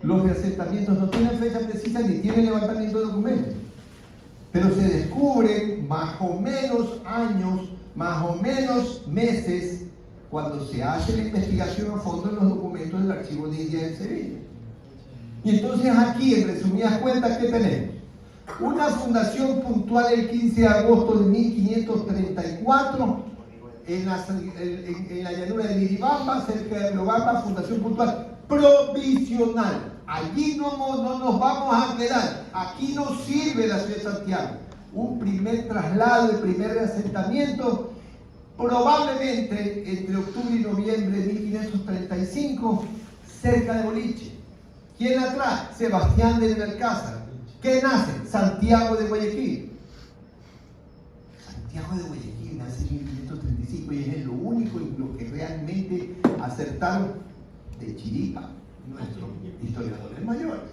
Los reasentamientos no tienen fecha precisa ni tienen levantamiento de documentos, pero se descubren más o menos años, más o menos meses, cuando se hace la investigación a fondo en los documentos del Archivo de Indias en Sevilla. Y entonces aquí, en resumidas cuentas, ¿qué tenemos? Una fundación puntual el 15 de agosto de 1534 en la llanura de Miribamba, cerca de Riobamba, fundación puntual provisional. Allí no nos vamos a quedar. Aquí no sirve la ciudad de Santiago. Un primer traslado, el primer reasentamiento, probablemente entre octubre y noviembre de 1535, cerca de Boliche. ¿Quién la trae? Sebastián de Benalcázar. ¿Qué nace? Santiago de Guayaquil. Santiago de Guayaquil nace en 1535 y es lo único en lo que realmente acertaron de chiripa nuestros historiadores mayores.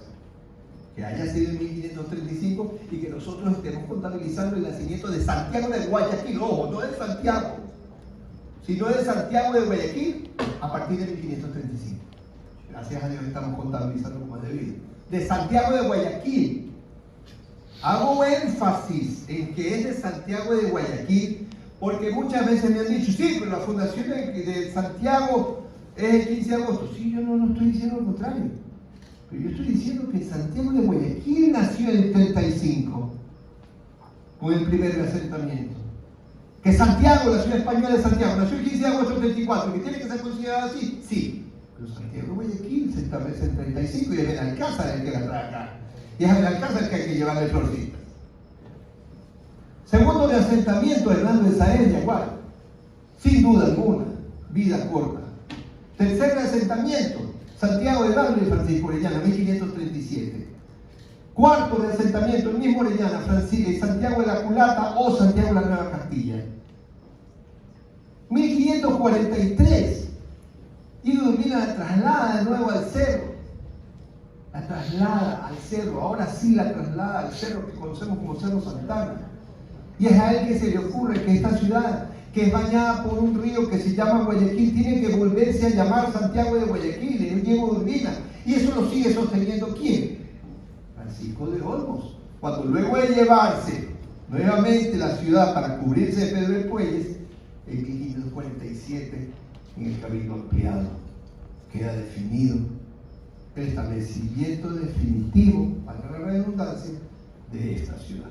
Que haya sido en 1535 y que nosotros estemos contabilizando el nacimiento de Santiago de Guayaquil, ojo, no de Santiago, sino de Santiago de Guayaquil a partir de 1535. Gracias a Dios estamos contabilizando como es debido. De Santiago de Guayaquil. Hago énfasis en que es de Santiago de Guayaquil porque muchas veces me han dicho: sí, pero la fundación de Santiago es el 15 de agosto. Sí, yo no estoy diciendo lo contrario. Pero yo estoy diciendo que Santiago de Guayaquil nació en el 35 con el primer reasentamiento. Que Santiago, la ciudad española de Santiago, nació el 15 de agosto del 34, que tiene que ser considerada así, sí. Pero Santiago de Guayaquil se establece en 35 y es Benalcázar el que la trae acá. Y es a Benalcázar el que hay que llevarle florcitas. Segundo reasentamiento, Hernando de Saez, Yaguar. Sin duda alguna, vida corta. Tercer reasentamiento, Santiago de Dávila y Francisco Orellana, 1537. Cuarto reasentamiento, el mismo Orellana, Santiago de la Culata o Santiago de la Nueva Castilla. 1543, Diego de Urbina la traslada de nuevo al cerro. La traslada al cerro, ahora sí la traslada al cerro que conocemos como Cerro Santana. Y es a él que se le ocurre que esta ciudad, que es bañada por un río que se llama Guayaquil, tiene que volverse a llamar Santiago de Guayaquil, es Diego de Urbina. Y eso lo sigue sosteniendo ¿quién? Francisco de Olmos. Cuando luego de llevarse nuevamente la ciudad para cubrirse de Pedro de Puelles, en 1547, en el Cabildo Ampliado, queda definido el establecimiento definitivo, para la redundancia, de esta ciudad.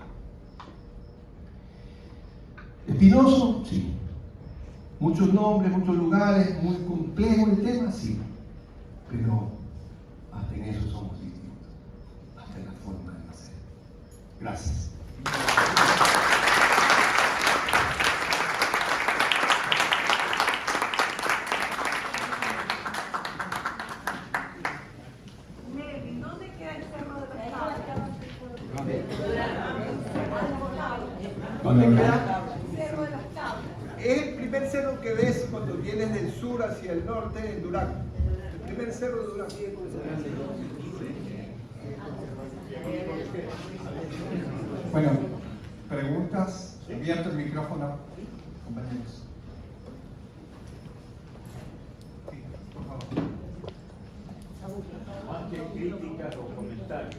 Espinoso, sí. Muchos nombres, muchos lugares, muy complejo el tema, sí. Pero hasta en eso somos distintos, hasta en la forma de hacer. Gracias. ¿Dónde queda el Cerro de los Cabos? ¿Dónde queda? Cerro de los Cabos. Es el primer cerro que ves cuando vienes del sur hacia el norte en Durango. El primer cerro de Durango. Bueno, preguntas. Abierto el micrófono, compañeros. Sí, por favor. Más que críticas o comentarios,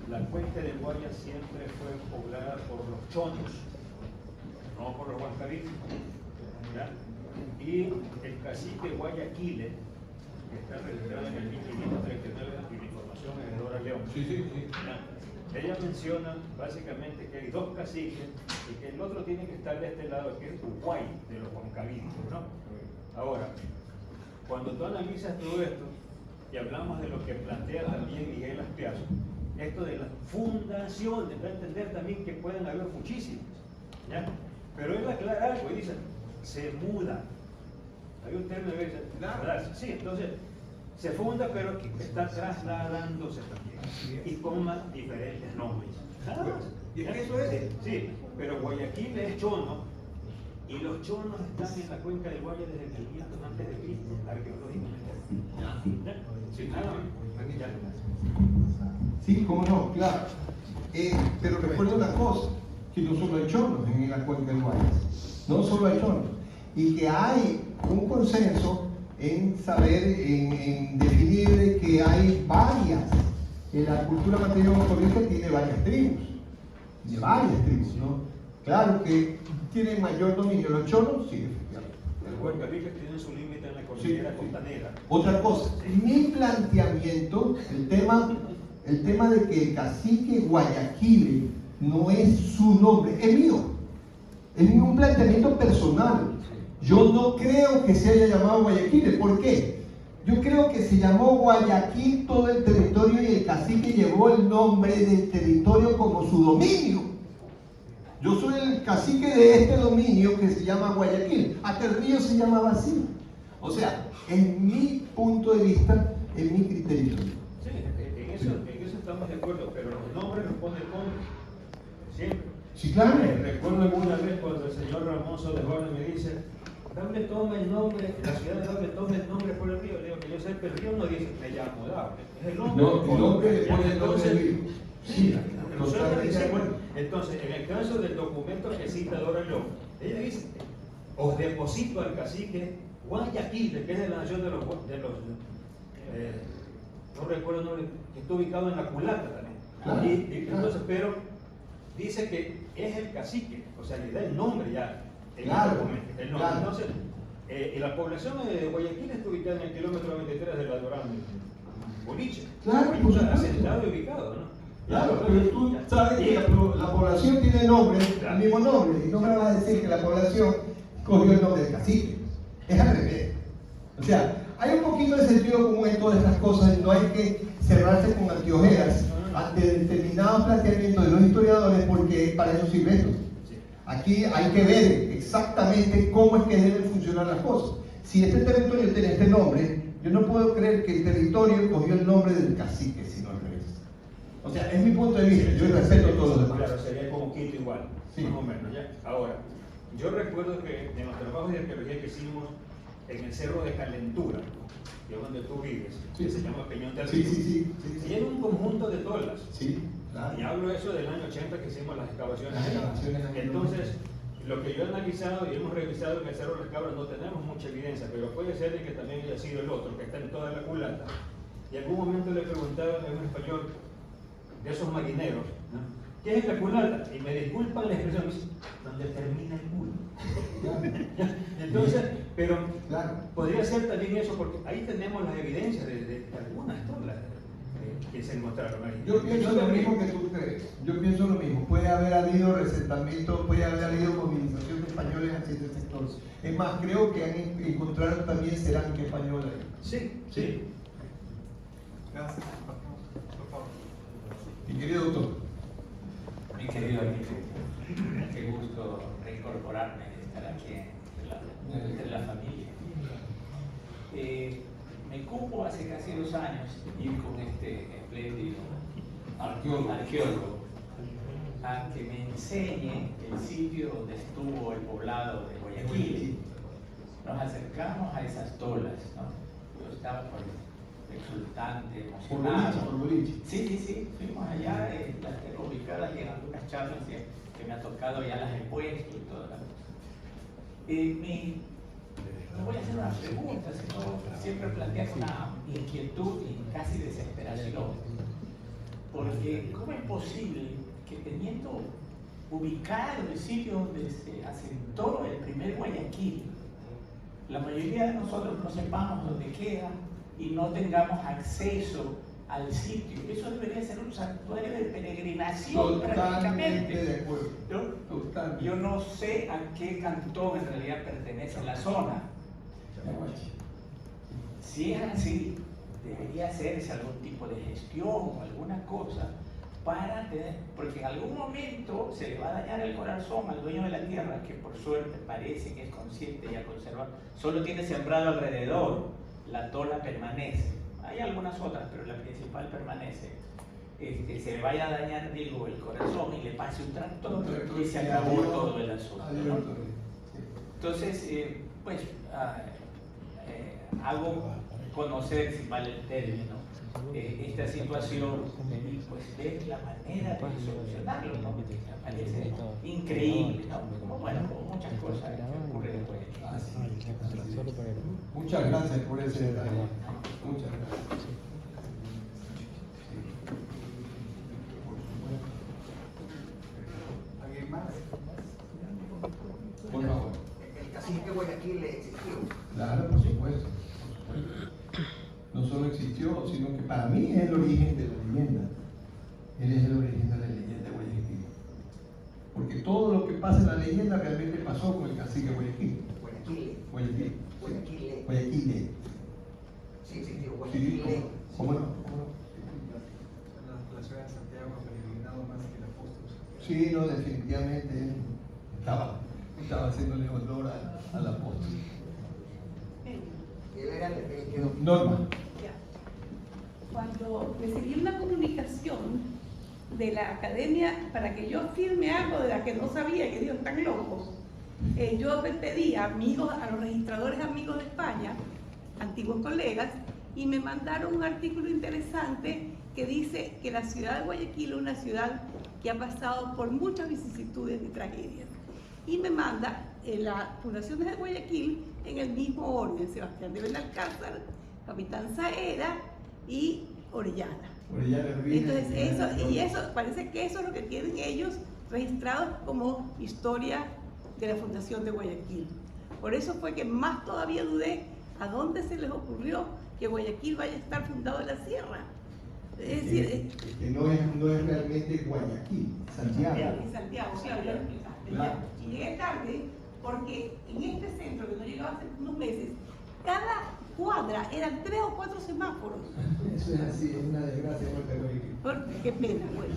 la cuenca de Guaya siempre fue poblada por los chonos, no por los huancavitos. Y el cacique Guayaquile, que está registrado en el 1539, y la información es de Dora León. ¿Ya? Ella menciona básicamente que hay dos caciques y que el otro tiene que estar de este lado, que es Uruguay, de los huancavitos, ¿no? Ahora, cuando tú analizas todo esto, y hablamos de lo que plantea también Miguel Aspiazo, esto de las fundaciones, da a entender también que pueden haber muchísimas, ¿ya? Pero él aclara algo y dice, se muda. Hay un término que dice, mudarse. Sí, entonces, se funda, pero está trasladándose también. Y toma diferentes nombres. Nada más. ¿Y es que eso es? Sí, pero Guayaquil es chono, y los chonos están en la cuenca del Guaya desde el 500 antes de Cristo, arqueológicamente. Sí, nada más. Ya. Sí, cómo no, claro. Pero recuerda una cosa, que no solo hay chonos en la cuenca del Guayas, no solo hay chonos, y que hay un consenso en saber, en definir que hay varias, que la cultura material folclórica tiene varias tribus, ¿no? Claro que tienen mayor dominio los chonos, sí, efectivamente. Los huancaviques tienen su límite en la cordillera costanera. Otra cosa, mi planteamiento, el tema de que el cacique Guayaquile no es su nombre, es mío. Es un planteamiento personal. Yo no creo que se haya llamado Guayaquile. ¿Por qué? Yo creo que se llamó Guayaquil todo el territorio y el cacique llevó el nombre del territorio como su dominio. Yo soy el cacique de este dominio que se llama Guayaquil. Hasta el río se llamaba así. O sea, en mi punto de vista, en mi criterio. Sí, en eso estamos de acuerdo, pero los nombres los pone el hombre. Siempre. Sí, claro. Recuerdo alguna vez cuando el señor Ramón Sodejón me dice, Dable toma el nombre, la ciudad de Dable toma el nombre por el río. Le digo que yo sé que el río no dice me llamo Dable, es el nombre. No, el nombre le pone el nombre del río. Sí, entonces, en el caso del documento que cita Dora León, ella dice, os deposito al cacique Guayaquil, que es de la nación de los no recuerdo el nombre, que está ubicado en la culata también. Claro, Entonces, pero dice que es el cacique, o sea, le da el nombre ya. Claro, el nombre. claro. Entonces, y la población de Guayaquil está ubicada en el kilómetro 23 de la Dorada, Boliche. Claro, por supuesto. Asentado y ubicado, ¿no? Claro, pero tú sabes que la población tiene nombre, el mismo nombre, y no me vas a decir que la población cogió el nombre del cacique. Es al revés. O sea, hay un poquito de sentido común en todas estas cosas, y no hay que cerrarse con anteojeras ante determinados planteamientos de los historiadores, porque para eso sirve esto. Aquí hay que ver exactamente cómo es que deben funcionar las cosas. Si este territorio tiene este nombre, yo no puedo creer que el territorio cogió el nombre del cacique, sino al revés. O sea, es mi punto de vista, yo respeto a todos los demás. Claro, sería como Quito igual, Sí. más o menos, ¿ya? Ahora, yo recuerdo que en los trabajos de arqueología que hicimos en el Cerro de Calentura, que es donde tú vives, que se llama Peñón del Sí, Río, sí. y era un conjunto de tolas. Sí, claro. Y hablo eso del año 80 que hicimos las excavaciones. Las excavaciones en el Entonces, lo que yo he analizado y hemos revisado en el Cerro de las Cabras no tenemos mucha evidencia, pero puede ser de que también haya sido el otro, que está en toda la culata. Y en algún momento le preguntaba a un español de esos marineros, ¿no? ¿Qué es la culata? Y me disculpan la expresión, me dice, donde termina el culo. Entonces, pero Claro. podría ser también eso, porque ahí tenemos las evidencias de algunas tolas. que se mostraron ahí. Yo pienso lo mismo que tú crees. Yo pienso lo mismo. Puede haber habido resentamiento, puede haber habido movilización de españoles hacia este sector. Es más, creo que encontraron también cerámica española ahí. Sí, sí. Gracias. Por favor. Mi querido doctor. Mi querido arquitecto, qué gusto reincorporarme y estar aquí entre la familia. Me cupo hace casi 2 años ir con este espléndido arqueólogo a que me enseñe el sitio donde estuvo el poblado de Guayaquil. Nos acercamos a esas tolas, ¿no? Yo estaba exultante, emocionado. Por Boliche. Sí, fuimos allá, las tengo ubicadas y en algunas charlas que me ha tocado ya las he puesto y toda la cosa. No voy a hacer una pregunta, sino siempre plantear una inquietud y casi desesperación. Porque, ¿cómo es posible que teniendo ubicado el sitio donde se asentó el primer Guayaquil, la mayoría de nosotros no sepamos dónde queda y no tengamos acceso al sitio? Eso debería ser un santuario de peregrinación prácticamente. De acuerdo. Totalmente. Yo no sé a qué cantón en realidad pertenece la zona. Si es así, debería hacerse algún tipo de gestión o alguna cosa para tener, porque en algún momento se le va a dañar el corazón al dueño de la tierra, que por suerte parece que es consciente y ha conservado, solo tiene sembrado alrededor, la tola permanece, hay algunas otras, pero la principal permanece. Se le vaya a dañar, digo, el corazón y le pase un tractor y se acabó todo el asunto, ¿no? Entonces, pues, hago conocer, si vale el término, esta situación y pues ver la manera de solucionarlo, ¿no? Me parece increíble, ¿no? Como, bueno, como muchas cosas que ocurren después. Muchas gracias por ese detalle. Muchas gracias. ¿Alguien más? Por favor. El cacique Guayaquil existió. Claro, por supuesto. No solo existió, sino que para mí es el origen de la leyenda. Él es el origen de la leyenda de Guayaquil. Porque todo lo que pasa en la leyenda realmente pasó con el cacique Guayaquil. Guayaquil. Guayaquil. Guayaquil. Guayaquil. Sí, existió. Sí, Guayaquil. ¿cómo no? La ciudad de Santiago ha peregrinado más que el apóstol. Sí, no, definitivamente él estaba haciéndole honor al apóstol. Él era el que... Norma. Ya. Cuando recibí una comunicación de la academia para que yo firme algo de la que no sabía, que Dios tan locos, yo pedí a amigos, a los registradores amigos de España, antiguos colegas, y me mandaron un artículo interesante que dice que la ciudad de Guayaquil es una ciudad que ha pasado por muchas vicisitudes y tragedias. Y me manda la Fundación de Guayaquil en el mismo orden: Sebastián de Benalcázar, Capitán Saera y Orellana. Entonces eso parece que eso es lo que tienen ellos registrados como historia de la Fundación de Guayaquil. Por eso fue que más todavía dudé a dónde se les ocurrió que Guayaquil vaya a estar fundado en la sierra. Es decir, que no es realmente Guayaquil, Santiago. En Santiago, claro. Y llegué tarde porque en este centro, que no llegaba hace unos meses, cada cuadra eran 3 o 4 semáforos. Eso es así, es una desgracia por Guayaquil. Qué pena, pues.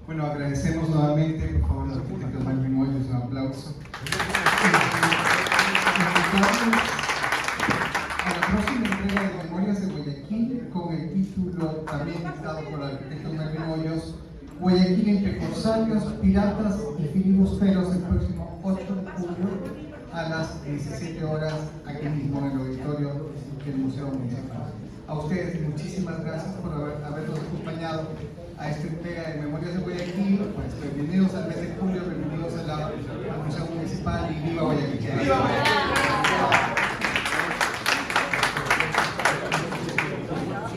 Bueno, agradecemos nuevamente, por favor, los arquitectos Marvin Moyos, un aplauso. A la próxima entrega de Memorias de Guayaquil, con el título también dictado por el arquitecto Marvin Moyos, Guayaquil entre corsarios, piratas y filibusteros, el próximo 8 de julio a las 17 horas, aquí mismo en el auditorio del Museo Municipal. A ustedes muchísimas gracias por habernos acompañado a esta entrega de Memorias de Guayaquil. Pues bienvenidos al mes de julio, bienvenidos a la